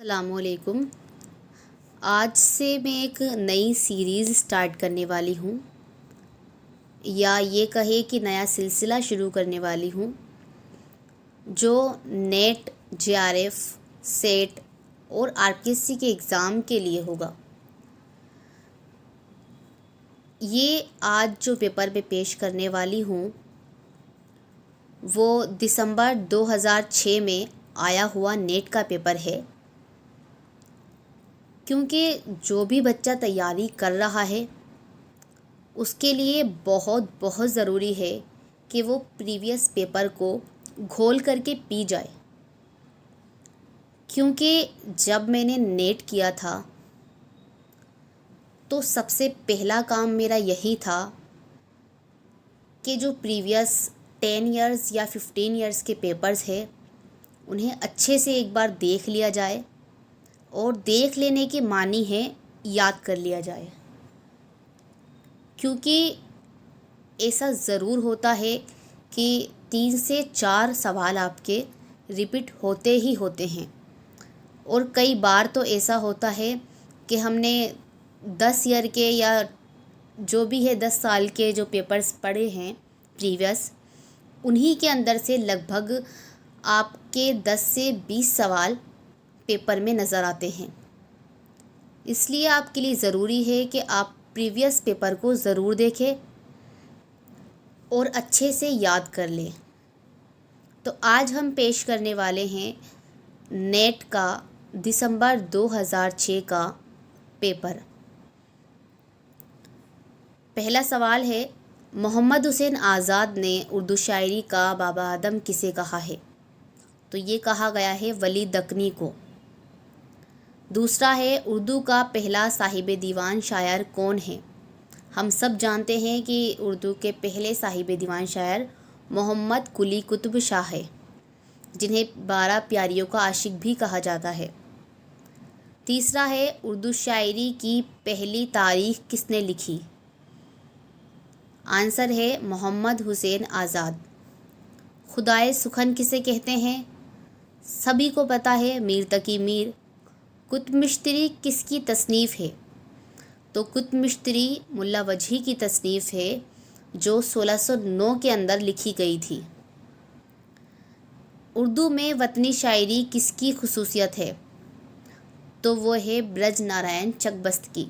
السلام علیکم۔ آج سے میں ایک نئی سیریز سٹارٹ کرنے والی ہوں، یا یہ کہے کہ نیا سلسلہ شروع کرنے والی ہوں، جو نیٹ، جے آر ایف، سیٹ اور آر پی ایس سی کے ایگزام کے لیے ہوگا۔ یہ آج جو پیپر میں پیش کرنے والی ہوں وہ دسمبر 2006 میں آیا ہوا نیٹ کا پیپر ہے، کیونکہ جو بھی بچہ تیاری کر رہا ہے اس کے لیے بہت ضروری ہے کہ وہ پریویس پیپر کو گھول کر کے پی جائے۔ کیونکہ جب میں نے نیٹ کیا تھا تو سب سے پہلا کام میرا یہی تھا کہ جو پریویس 10 ایئرز یا 15 ایئرز کے پیپرز ہیں انہیں اچھے سے ایک بار دیکھ لیا جائے، اور دیکھ لینے کے معنی ہے یاد کر لیا جائے۔ کیونکہ ایسا ضرور ہوتا ہے کہ 3 سے 4 سوال آپ کے ریپیٹ ہوتے ہی ہوتے ہیں، اور کئی بار تو ایسا ہوتا ہے کہ ہم نے 10 ایئر کے یا جو بھی ہے 10 سال کے جو پیپرز پڑھے ہیں پریویس، انہی کے اندر سے لگ بھگ آپ کے 10 سے 20 سوال پیپر میں نظر آتے ہیں۔ اس لیے آپ کے لیے ضروری ہے کہ آپ پریویس پیپر کو ضرور دیکھیں اور اچھے سے یاد کر لیں۔ تو آج ہم پیش کرنے والے ہیں نیٹ کا دسمبر 2006 کا پیپر۔ پہلا سوال ہے، محمد حسین آزاد نے اردو شاعری کا بابا آدم کسے کہا ہے؟ تو یہ کہا گیا ہے ولی دکنی کو۔ دوسرا ہے، اردو کا پہلا صاحب دیوان شاعر کون ہے؟ ہم سب جانتے ہیں کہ اردو کے پہلے صاحب دیوان شاعر محمد قلی قطب شاہ ہے، جنہیں 12 پیاریوں کا عاشق بھی کہا جاتا ہے۔ تیسرا ہے، اردو شاعری کی پہلی تاریخ کس نے لکھی؟ آنسر ہے محمد حسین آزاد۔ خدائے سخن کسے کہتے ہیں؟ سبھی کو پتہ ہے، میر تقی میر۔ قطب مشتری کس کی تصنیف ہے؟ تو قطب مشتری ملا وجہی کی تصنیف ہے، جو 1609 کے اندر لکھی گئی تھی۔ اردو میں وطنی شاعری کس کی خصوصیت ہے؟ تو وہ ہے برج نارائن چک کی،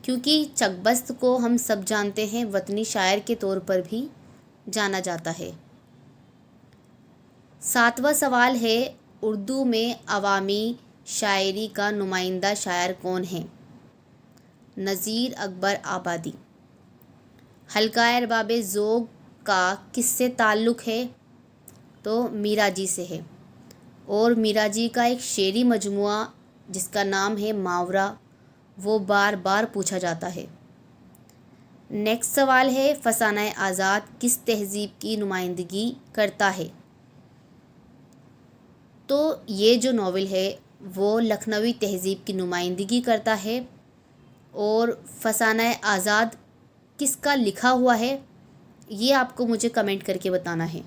کیونکہ چک کو ہم سب جانتے ہیں وطنی شاعر کے طور پر بھی جانا جاتا ہے۔ 7واں سوال ہے، اردو میں عوامی شاعری کا نمائندہ شاعر کون ہے؟ نذیر اکبر آبادی۔ حلقہ ارباب ذوق کا کس سے تعلق ہے؟ تو میرا جی سے ہے، اور میرا جی کا ایک شعری مجموعہ جس کا نام ہے ماورا، وہ بار بار پوچھا جاتا ہے۔ نیکسٹ سوال ہے، فسانہ آزاد کس تہذیب کی نمائندگی کرتا ہے؟ تو یہ جو ناول ہے وہ لکھنوی تہذیب کی نمائندگی کرتا ہے، اور فسانہ آزاد کس کا لکھا ہوا ہے یہ آپ کو مجھے کمنٹ کر کے بتانا ہے۔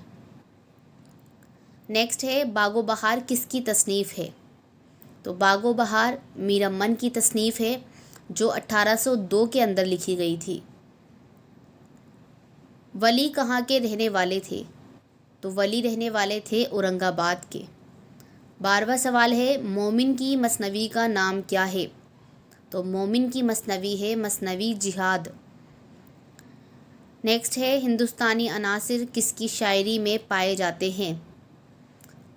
نیکسٹ ہے، باغ و بہار کس کی تصنیف ہے؟ تو باغ و بہار میر امن کی تصنیف ہے، جو 1802 کے اندر لکھی گئی تھی۔ ولی کہاں کے رہنے والے تھے؟ تو ولی رہنے والے تھے اورنگ آباد کے۔ 12واں سوال ہے، مومن کی مثنوی کا نام کیا ہے؟ تو مومن کی مثنوی ہے مثنوی جہاد۔ نیکسٹ ہے، ہندوستانی عناصر کس کی شاعری میں پائے جاتے ہیں؟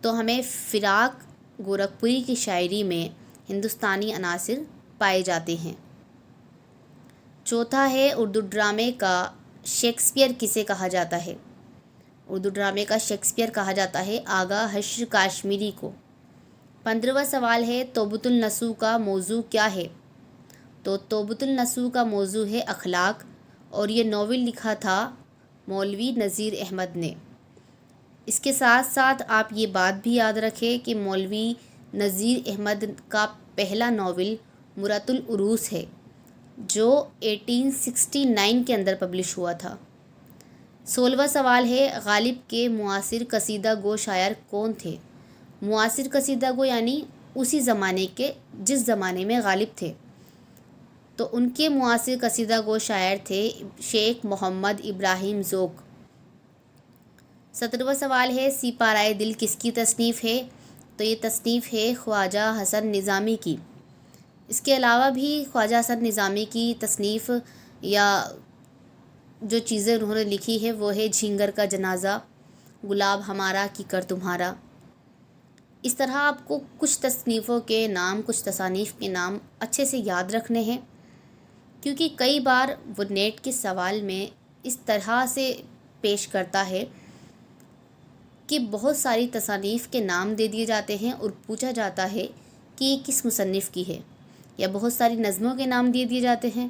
تو ہمیں فراق گورکھپوری کی شاعری میں ہندوستانی عناصر پائے جاتے ہیں۔ چوتھا ہے، اردو ڈرامے کا شیکسپیئر کسے کہا جاتا ہے؟ اردو ڈرامے کا شیکسپیئر کہا جاتا ہے آغا حشر کاشمیری کو۔ 15واں سوال ہے، توبۃ النصوح کا موضوع کیا ہے؟ تو توبۃ النصوح کا موضوع ہے اخلاق، اور یہ ناول لکھا تھا مولوی نذیر احمد نے۔ اس کے ساتھ ساتھ آپ یہ بات بھی یاد رکھیں کہ مولوی نذیر احمد کا پہلا ناول مرۃ العروس ہے، جو 1869 کے اندر پبلش ہوا تھا۔ 16واں سوال ہے، غالب کے معاصر قصیدہ گو شاعر کون تھے؟ معاصر قصیدہ گو یعنی اسی زمانے کے جس زمانے میں غالب تھے۔ تو ان کے معاصر قصیدہ گو شاعر تھے شیخ محمد ابراہیم ذوق۔ 17واں سوال ہے سپارۂ دل کس کی تصنیف ہے؟ تو یہ تصنیف ہے خواجہ حسن نظامی کی۔ اس کے علاوہ بھی خواجہ حسن نظامی کی تصنیف یا جو چیزیں انہوں نے لکھی ہے وہ ہے جھینگر کا جنازہ، گلاب ہمارا کیکر تمہارا۔ اس طرح آپ کو کچھ تصنیفوں کے نام، کچھ تصانیف کے نام اچھے سے یاد رکھنے ہیں، کیونکہ کئی بار وہ نیٹ کے سوال میں اس طرح سے پیش کرتا ہے کہ بہت ساری تصانیف کے نام دے دیے جاتے ہیں اور پوچھا جاتا ہے کہ یہ کس مصنف کی ہے، یا بہت ساری نظموں کے نام دے دیے جاتے ہیں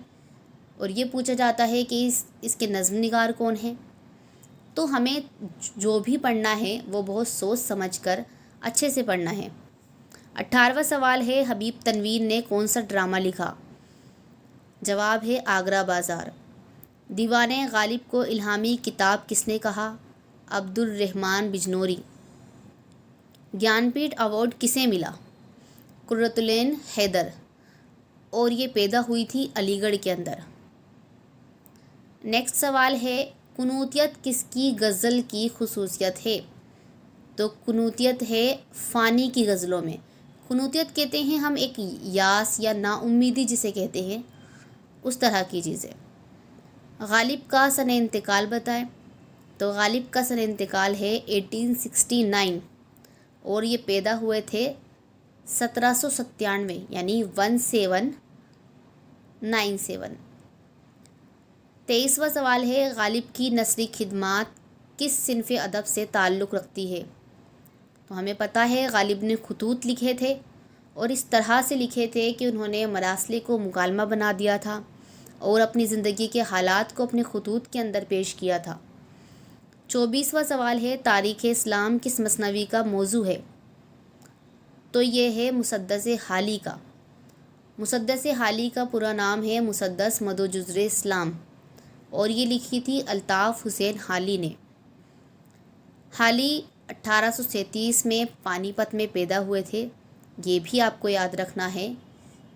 اور یہ پوچھا جاتا ہے کہ اس کے نظم نگار کون ہیں۔ تو ہمیں جو بھی پڑھنا ہے وہ بہت سوچ سمجھ کر اچھے سے پڑھنا ہے۔ 18واں سوال ہے حبیب تنویر نے کون سا ڈرامہ لکھا؟ جواب ہے آگرہ بازار۔ دیوان غالب کو الہامی کتاب کس نے کہا؟ عبد الرحمن بجنوری۔ گیان پیٹھ ایوارڈ کسے ملا؟ قرۃ العین حیدر، اور یہ پیدا ہوئی تھی علی گڑھ کے اندر۔ نیکسٹ سوال ہے قنوتیت کس کی غزل کی خصوصیت ہے؟ تو قنوتیت ہے فانی کی غزلوں میں۔ قنوتیت کہتے ہیں ہم ایک یاس یا نا امیدی جسے کہتے ہیں، اس طرح کی چیزیں۔ غالب کا سن انتقال بتائیں۔ تو غالب کا سن انتقال ہے 1869، اور یہ پیدا ہوئے تھے 1797 یعنی 1797۔ 23واں سوال ہے غالب کی نثری خدمات کس صنف ادب سے تعلق رکھتی ہے؟ تو ہمیں پتہ ہے غالب نے خطوط لکھے تھے، اور اس طرح سے لکھے تھے کہ انہوں نے مراسلے کو مکالمہ بنا دیا تھا اور اپنی زندگی کے حالات کو اپنے خطوط کے اندر پیش کیا تھا۔ 24واں سوال ہے تاریخ اسلام کس مثنوی کا موضوع ہے؟ تو یہ ہے مسدس حالی کا۔ مسدس حالی کا پورا نام ہے مسدس مد و جزر اسلام، اور یہ لکھی تھی الطاف حسین حالی نے۔ حالی 1837 میں پانی پت میں پیدا ہوئے تھے، یہ بھی آپ کو یاد رکھنا ہے۔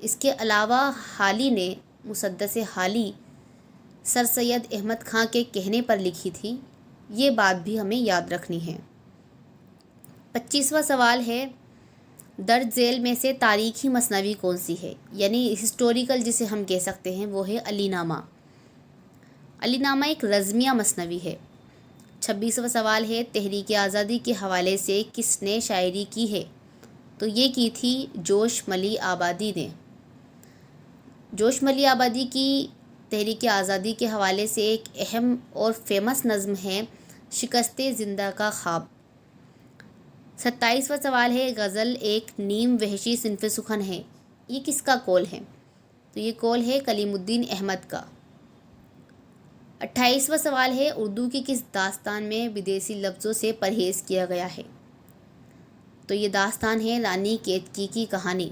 اس کے علاوہ حالی نے مسدس حالی سر سید احمد خاں کے کہنے پر لکھی تھی، یہ بات بھی ہمیں یاد رکھنی ہے۔ 25واں سوال ہے درج ذیل میں سے تاریخی مثنوی کون سی ہے؟ یعنی ہسٹوریکل جسے ہم کہہ سکتے ہیں وہ ہے علی نامہ۔ علی نامہ ایک رزمیہ مثنوی ہے۔ 26واں سوال ہے تحریک آزادی کے حوالے سے کس نے شاعری کی ہے؟ تو یہ کی تھی جوش ملی آبادی نے۔ جوش ملی آبادی کی تحریک آزادی کے حوالے سے ایک اہم اور فیمس نظم ہے شکست زندہ کا خواب۔ 27واں سوال ہے غزل ایک نیم وحشی صنف سخن ہے، یہ کس کا قول ہے؟ تو یہ قول ہے کلیم الدین احمد کا۔ 28واں سوال ہے اردو کی کس داستان میں بدیسی لفظوں سے پرہیز کیا گیا ہے؟ تو یہ داستان ہے رانی کیتکی کی کہانی،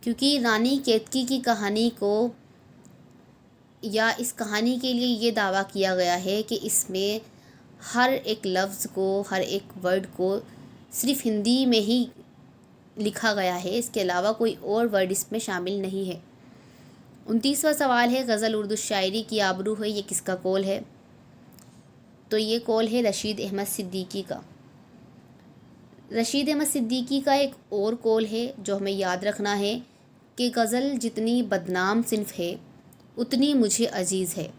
کیونکہ رانی کیتکی کی کہانی کو یا اس کہانی کے لیے یہ دعویٰ کیا گیا ہے کہ اس میں ہر ایک لفظ کو، ہر ایک ورڈ کو صرف ہندی میں ہی لکھا گیا ہے، اس کے علاوہ کوئی اور ورڈ اس میں شامل نہیں ہے۔ 29واں سوال ہے غزل اردو شاعری کی آبرو ہے، یہ کس کا قول ہے؟ تو یہ قول ہے رشید احمد صدیقی کا۔ رشید احمد صدیقی کا ایک اور قول ہے جو ہمیں یاد رکھنا ہے کہ غزل جتنی بدنام صنف ہے اتنی مجھے عزیز ہے۔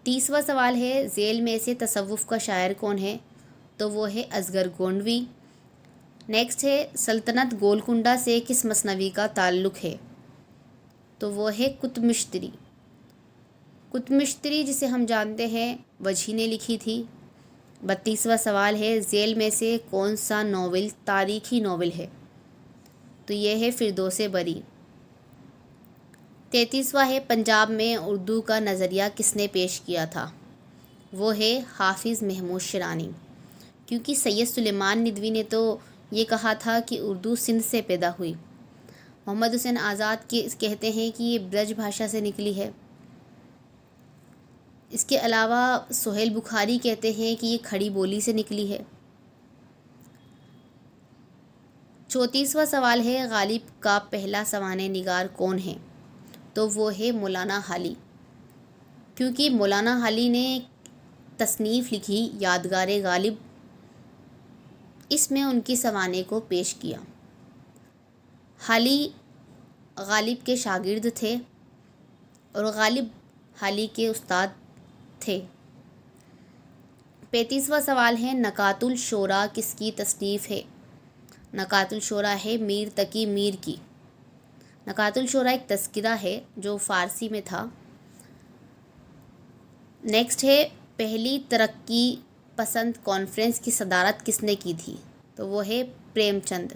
30واں سوال ہے ذیل میں سے تصوف کا شاعر کون ہے؟ تو وہ ہے اصغر گونڈوی۔ نیکسٹ ہے سلطنت گولکنڈہ سے کس مثنوی کا تعلق ہے؟ تو وہ ہے قطب مشتری۔ قطب مشتری جسے ہم جانتے ہیں وجہی نے لکھی تھی۔ 32واں سوال ہے ذیل میں سے کون سا ناول تاریخی ناول ہے؟ تو یہ ہے فردوس بری۔ 33واں ہے پنجاب میں اردو کا نظریہ کس نے پیش کیا تھا؟ وہ ہے حافظ محمود شیرانی، کیونکہ سید سلیمان ندوی نے تو یہ کہا تھا کہ اردو سندھ سے پیدا ہوئی۔ محمد حسین آزاد کہتے ہیں کہ یہ برج بھاشا سے نکلی ہے۔ اس کے علاوہ سہیل بخاری کہتے ہیں کہ یہ کھڑی بولی سے نکلی ہے۔ 34واں سوال ہے غالب کا پہلا سوانح نگار کون ہے؟ تو وہ ہے مولانا حالی، کیونکہ مولانا حالی نے تصنیف لکھی یادگار غالب، اس میں ان کی سوانح کو پیش کیا۔ حالی غالب کے شاگرد تھے اور غالب حالی کے استاد تھے۔ 35واں سوال ہے نکات الشورى کس کی تصنیف ہے؟ نکات الشورى ہے میر تقی میر کی۔ نکات الشورى ایک تذکرہ ہے جو فارسی میں تھا۔ نیکسٹ ہے پہلی ترقی پسند کانفرنس کی صدارت کس نے کی تھی؟ تو وہ ہے پریم چند،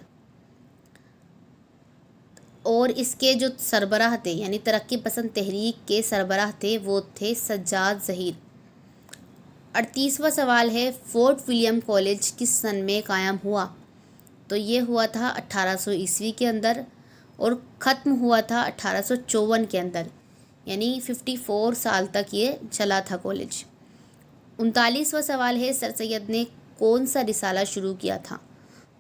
اور اس کے جو سربراہ تھے یعنی ترقی پسند تحریک کے سربراہ تھے وہ تھے سجاد ظہیر۔ 38واں سوال ہے فورٹ ولیم کالج کس سن میں قائم ہوا؟ تو یہ ہوا تھا 1800 عیسوی کے اندر اور ختم ہوا تھا 1854 کے اندر، یعنی 54 سال تک یہ چلا تھا کالج۔ 39واں سوال ہے سر سید نے کون سا رسالہ شروع کیا تھا؟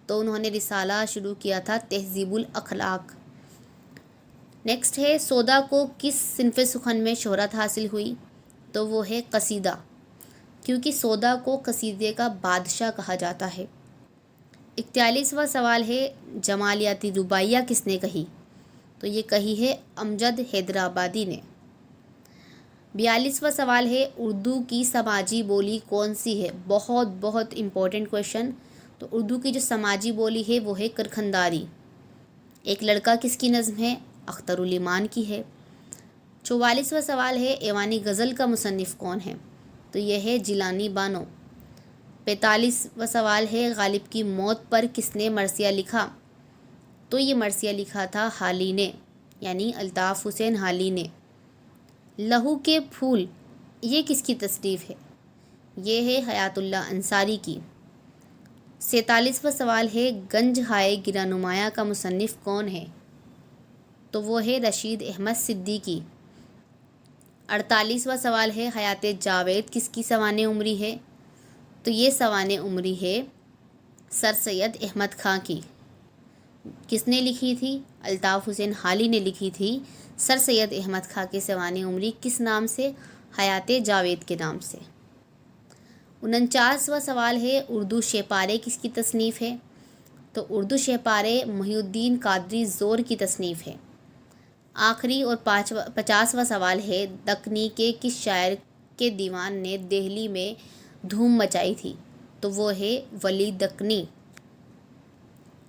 تو انہوں نے رسالہ شروع کیا تھا تہذیب الاخلاق۔ نیکسٹ ہے سودا کو کس صنف سخن میں شہرت حاصل ہوئی؟ تو وہ ہے قصیدہ، کیونکہ سودا کو قصیدے کا بادشاہ کہا جاتا ہے۔ 41واں سوال ہے جمالیاتی رباعیہ کس نے کہی؟ تو یہ کہی ہے امجد حیدرآبادی نے۔ 42واں سوال ہے اردو کی سماجی بولی کون سی ہے؟ بہت امپورٹنٹ کویشچن۔ تو اردو کی جو سماجی بولی ہے وہ ہے کرکھنداری۔ ایک لڑکا کس کی نظم ہے؟ اختر الایمان کی ہے۔ 44واں سوال ہے ایوانی غزل کا مصنف کون ہے؟ تو یہ ہے جیلانی بانو۔ 45واں سوال ہے غالب کی موت پر کس نے مرثیہ لکھا؟ تو یہ مرثیہ لکھا تھا حالی نے، یعنی الطاف حسین حالی نے۔ لہو کے پھول یہ کس کی تصنیف ہے؟ یہ ہے حیات اللہ انصاری کی۔ 47واں سوال ہے گنج ہائے گرہ نمایاں کا مصنف کون ہے؟ تو وہ ہے رشید احمد صدیقی۔ 48واں سوال ہے حیات جاوید کس کی سوانح عمری ہے؟ تو یہ سوانح عمری ہے سر سید احمد خاں کی۔ کس نے لکھی تھی؟ الطاف حسین حالی نے لکھی تھی۔ سر سید احمد خاں کے سوانح عمری کس نام سے؟ حیات جاوید کے نام سے۔ 49واں سوال ہے اردو شہ پارے کس کی تصنیف ہے؟ تو اردو شہ پارے محی الدین قادری زور کی تصنیف ہے۔ آخری اور 50واں سوال ہے دکنی کے کس شاعر کے دیوان نے دہلی میں دھوم مچائی تھی؟ تو وہ ہے ولی دکنی۔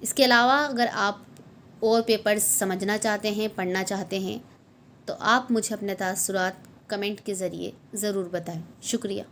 اس کے علاوہ اگر آپ اور پیپرز سمجھنا چاہتے ہیں، پڑھنا چاہتے ہیں، تو آپ مجھے اپنے تاثرات کمنٹ کے ذریعے ضرور بتائیں۔ شکریہ۔